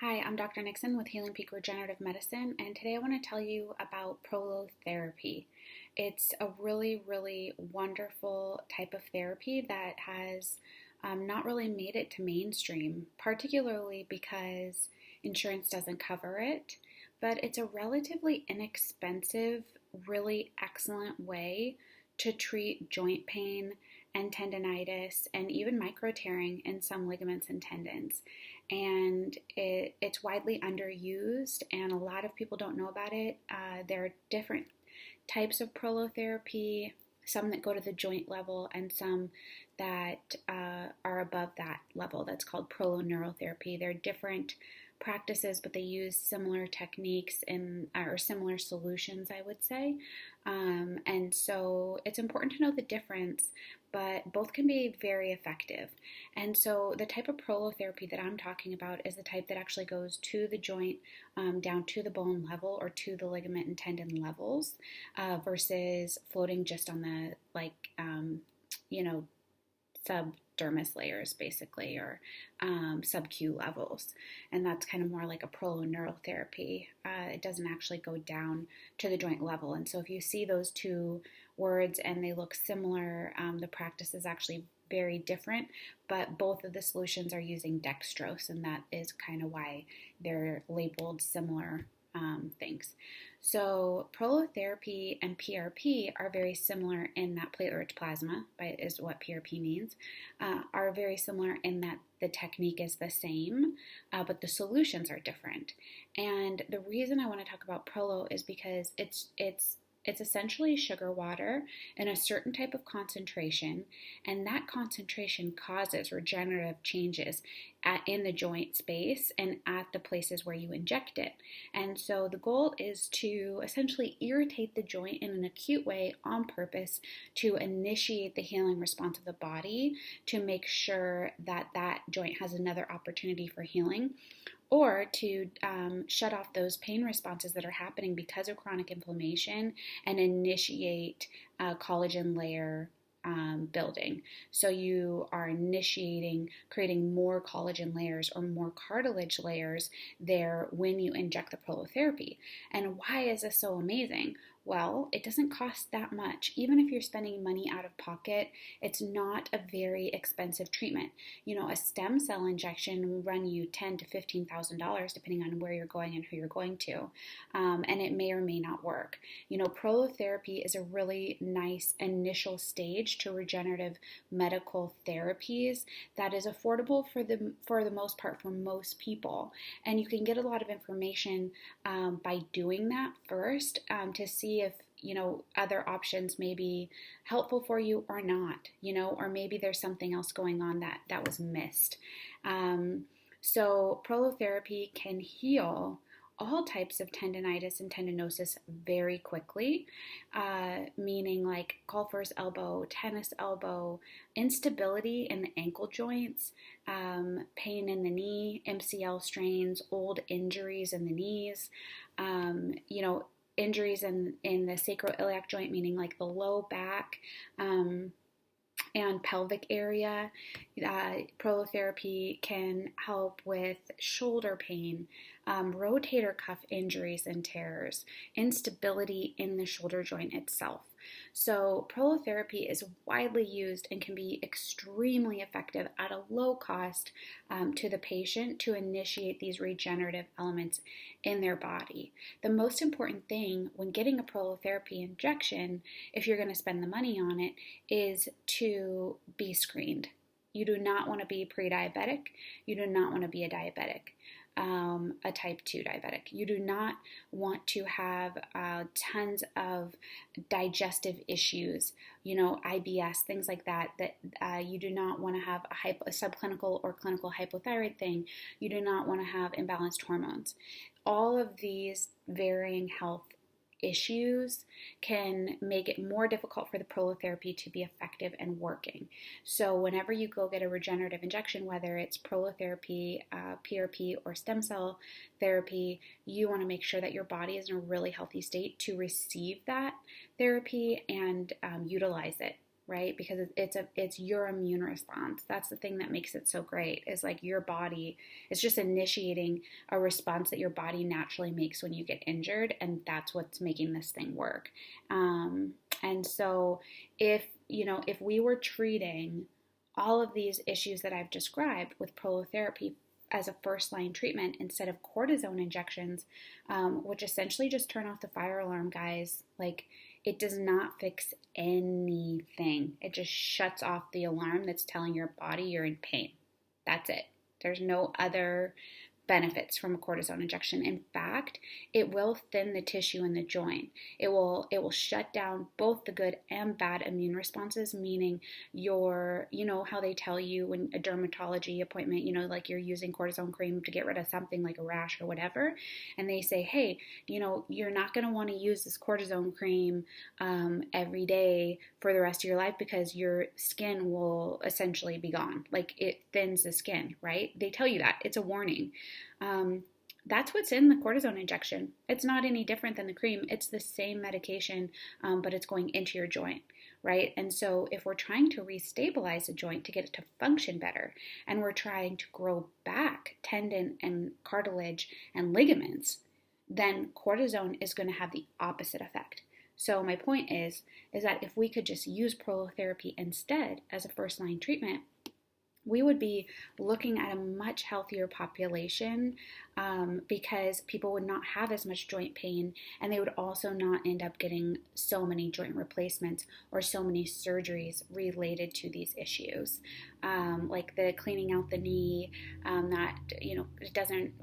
Hi, I'm Dr. Nixon with Healing Peak Regenerative Medicine, and today I want to tell you about prolotherapy. It's a really wonderful type of therapy that has not really made it to mainstream, particularly because insurance doesn't cover it, but it's a relatively inexpensive, really excellent way to treat joint pain and tendinitis and even micro tearing in some ligaments and tendons. And it's widely underused, and a lot of people don't know about it. There are different types of prolotherapy, some that go to the joint level and some that are above that level. That's called proloneurotherapy. They're different practices, but they use similar techniques or similar solutions, I would say. And so it's important to know the difference, but both can be very effective. And so the type of prolotherapy that I'm talking about is the type that actually goes to the joint, down to the bone level or to the ligament and tendon levels, versus floating just on the subdermis layers, basically, or sub-Q levels. And that's kind of more like a proloneurotherapy. It doesn't actually go down to the joint level. And so if you see those two words and they look similar, the practice is actually very different, but both of the solutions are using dextrose, and that is kind of why they're labeled similar things. So prolotherapy and PRP are very similar in that platelet-rich plasma, is what PRP means, are very similar in that the technique is the same, but the solutions are different. And the reason I want to talk about prolo is because it's essentially sugar water in a certain type of concentration, and that concentration causes regenerative changes in the joint space and at the places where you inject it. And so the goal is to essentially irritate the joint in an acute way on purpose to initiate the healing response of the body to make sure that that joint has another opportunity for healing, or to shut off those pain responses that are happening because of chronic inflammation and initiate collagen layer building. So you are creating more collagen layers or more cartilage layers there when you inject the prolotherapy. And why is this so amazing? Well, it doesn't cost that much. Even if you're spending money out of pocket, it's not a very expensive treatment. You know, a stem cell injection will run you $10,000 to $15,000 depending on where you're going and who you're going to, and it may or may not work. You know, prolotherapy is a really nice initial stage to regenerative medical therapies that is affordable for the most part for most people, and you can get a lot of information by doing that first to see if other options may be helpful for you or not, or maybe there's something else going on that was missed. So prolotherapy can heal all types of tendinitis and tendinosis very quickly, meaning like golfer's elbow, tennis elbow, instability in the ankle joints, pain in the knee, MCL strains, old injuries in the knees, injuries in the sacroiliac joint, meaning like the low back and pelvic area. Prolotherapy can help with shoulder pain, rotator cuff injuries and tears, instability in the shoulder joint itself. So prolotherapy is widely used and can be extremely effective at a low cost to the patient to initiate these regenerative elements in their body. The most important thing when getting a prolotherapy injection, if you're going to spend the money on it, is to be screened. You do not want to be pre-diabetic. You do not want to be a diabetic. A type 2 diabetic. You do not want to have tons of digestive issues, IBS, things like that you do not want to have a subclinical or clinical hypothyroid thing. You do not want to have imbalanced hormones. All of these varying health issues can make it more difficult for the prolotherapy to be effective and working. So whenever you go get a regenerative injection, whether it's prolotherapy, PRP, or stem cell therapy, you want to make sure that your body is in a really healthy state to receive that therapy and utilize it right? Because it's your immune response. That's the thing that makes it so great, is like your body is just initiating a response that your body naturally makes when you get injured, and that's what's making this thing work. And so if we were treating all of these issues that I've described with prolotherapy as a first line treatment instead of cortisone injections, which essentially just turn off the fire alarm, guys. Like, it does not fix anything. It just shuts off the alarm that's telling your body you're in pain. That's it. There's no other benefits from a cortisone injection. In fact, it will thin the tissue in the joint. It will shut down both the good and bad immune responses, meaning how they tell you when a dermatology appointment, like you're using cortisone cream to get rid of something like a rash or whatever, and they say, hey, you're not going to want to use this cortisone cream every day for the rest of your life because your skin will essentially be gone. Like, it thins the skin, right? They tell you that. It's a warning. That's what's in the cortisone injection. It's not any different than the cream. It's the same medication, but it's going into your joint, right? And so if we're trying to restabilize a joint to get it to function better, and we're trying to grow back tendon and cartilage and ligaments, then cortisone is going to have the opposite effect. So my point is that if we could just use prolotherapy instead as a first-line treatment, we would be looking at a much healthier population, because people would not have as much joint pain, and they would also not end up getting so many joint replacements or so many surgeries related to these issues. Like the cleaning out the knee,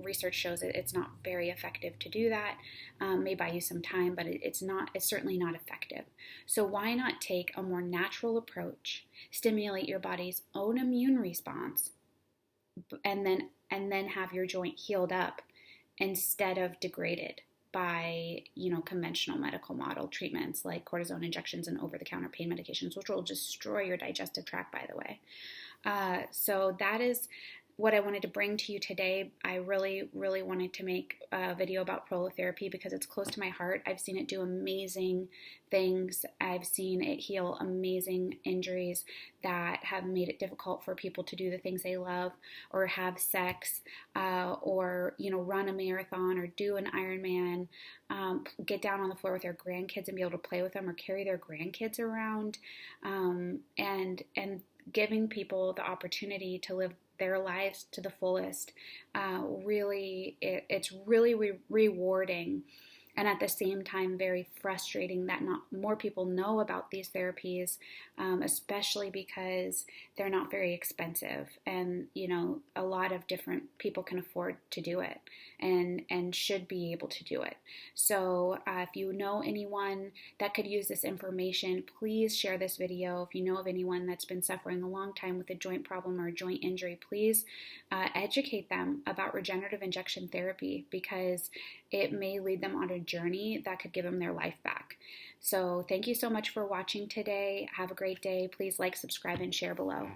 research shows that it's not very effective to do that. May buy you some time, but it's certainly not effective. So why not take a more natural approach, stimulate your body's own immune response, and then have your joint healed up instead of degraded by conventional medical model treatments like cortisone injections and over-the-counter pain medications, which will destroy your digestive tract, by the way. So that is what I wanted to bring to you today. I really, really wanted to make a video about prolotherapy because it's close to my heart. I've seen it do amazing things. I've seen it heal amazing injuries that have made it difficult for people to do the things they love, or have sex, or run a marathon, or do an Ironman, get down on the floor with their grandkids and be able to play with them, or carry their grandkids around, and giving people the opportunity to live their lives to the fullest. It's really rewarding, and at the same time very frustrating that not more people know about these therapies, especially because they're not very expensive, and a lot of different people can afford to do it and should be able to do it. So if you know anyone that could use this information, please share this video. If you know of anyone that's been suffering a long time with a joint problem or a joint injury, please educate them about regenerative injection therapy, because it may lead them on a journey that could give them their life back. So thank you so much for watching today. Have a great day. Please like, subscribe, and share below.